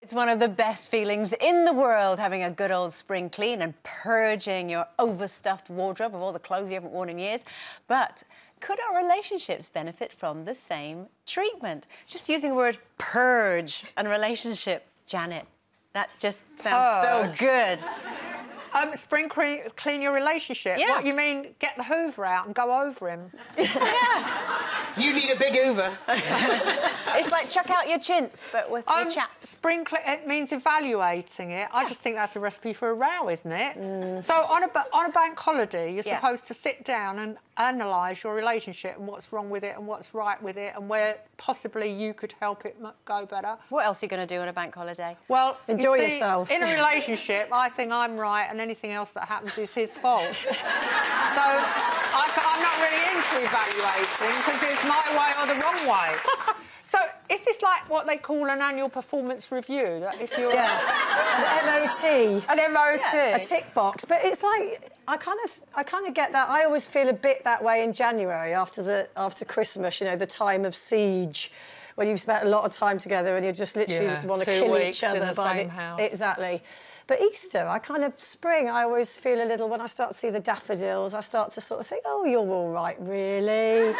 It's one of the best feelings in the world, having a good old spring clean and purging your overstuffed wardrobe of all the clothes you haven't worn in years. But could our relationships benefit from the same treatment? Just using the word purge and relationship, Janet, that just sounds so good. Spring clean your relationship? Yeah. What, you mean get the Hoover out and go over him? Yeah. You need a big Hoover. It's like chuck out your chintz, but with your chaps. Spring clean, it means evaluating it. I just think that's a recipe for a row, isn't it? So on a bank holiday, you're supposed to sit down and analyse your relationship and what's wrong with it and what's right with it and where possibly you could help it go better. What else are you going to do on a bank holiday? Well, enjoy yourself. In a relationship, I think I'm right and anything else that happens is his fault. So I'm not really into evaluating because it's my way or the wrong way. So is this like what they call an annual performance review? That if you're an MOT. An MOT. Yeah, a tick box. But it's like I kind of get that. I always feel a bit that way in January after Christmas. You know, the time of siege, when you've spent a lot of time together and you just literally want to kill each other in the same house. Exactly. But Easter, spring, I always feel a little, when I start to see the daffodils, I start to sort of think, oh, you're all right, really?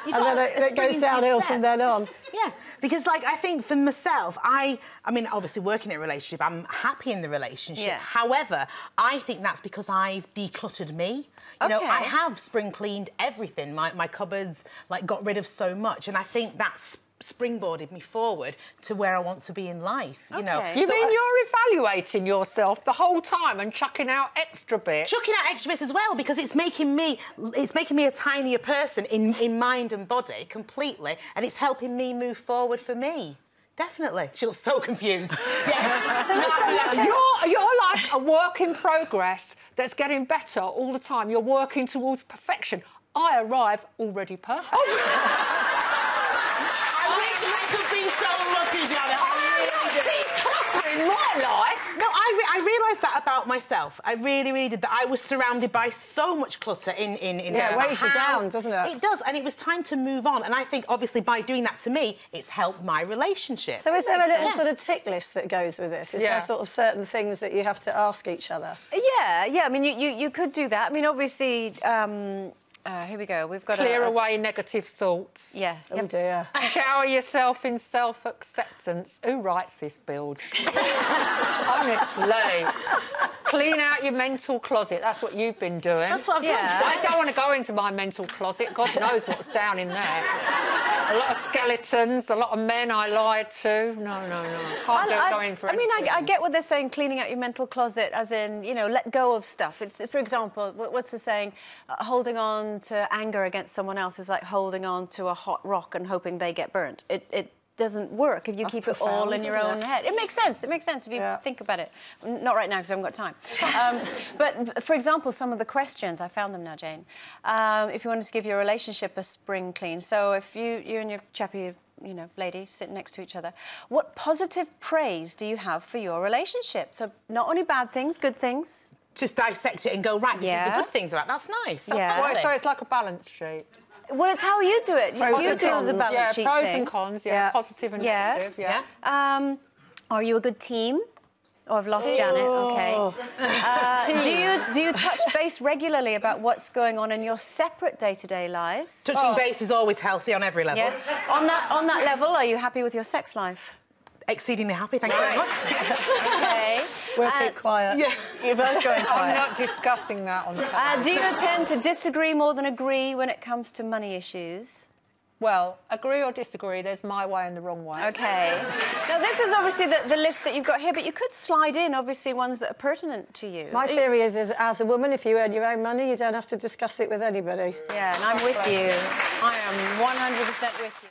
And then it goes downhill from then on. Yeah, because, like, I think for myself, I mean, obviously working in a relationship, I'm happy in the relationship. Yeah. However, I think that's because I've decluttered me. You know, I have spring cleaned everything. My cupboards, like, got rid of so much, and I think that's springboarded me forward to where I want to be in life, you know. You mean you're evaluating yourself the whole time and chucking out extra bits? Chucking out extra bits as well, because it's making me a tinier person in mind and body completely, and it's helping me move forward for me. Definitely. She looks so confused. Yeah. So you're like a work in progress that's getting better all the time. You're working towards perfection. I arrive already perfect. In my life. No, I realised that about myself. I really did that. I was surrounded by so much clutter in it weighs you down, doesn't it? It does, and it was time to move on. And I think, obviously, by doing that to me, it's helped my relationship. So is there a little sort of tick list that goes with this? Is there sort of certain things that you have to ask each other? Yeah. I mean, you could do that. I mean, obviously... here we go. We've got clear away negative thoughts. Yeah. Oh dear. Shower yourself in self-acceptance. Who writes this, Bilge? Honestly. Clean out your mental closet. That's what you've been doing. That's what I've done. I don't want to go into my mental closet. God knows what's down in there. A lot of skeletons, a lot of men I lied to. No. Can't go in for anything. I mean, I get what they're saying, cleaning out your mental closet, as in, you know, let go of stuff. It's, for example, what's the saying? Holding on to anger against someone else is like holding on to a hot rock and hoping they get burnt. It doesn't work if you keep it all in your own head. It makes sense. It makes sense if you think about it. Not right now because I haven't got time. But for example, some of the questions, I found them now, Jane. If you wanted to give your relationship a spring clean, so if you and your chappy, you know, lady sitting next to each other, what positive praise do you have for your relationship? So not only bad things, good things. Just dissect it and go, right, this is the good things about. That's nice. That's so it's like a balance sheet. Well, it's how you do it. Pros you and do cons. the balance sheet pros thing. and cons, positive and negative, Are you a good team? Oh, I've lost Janet. Okay. Do you touch base regularly about what's going on in your separate day-to-day lives? Touching base is always healthy on every level. Yeah. On that level, are you happy with your sex life? Exceedingly happy, thank you very much. Okay. We'll keep quiet. Yeah. You're both going quiet. I'm not discussing that on time. Do you tend to disagree more than agree when it comes to money issues? Well, agree or disagree, there's my way and the wrong way. OK. Now, this is obviously the list that you've got here, but you could slide in, obviously, ones that are pertinent to you. My theory is, as a woman, if you earn your own money, you don't have to discuss it with anybody. Yeah, and I'm with you. I am 100% with you.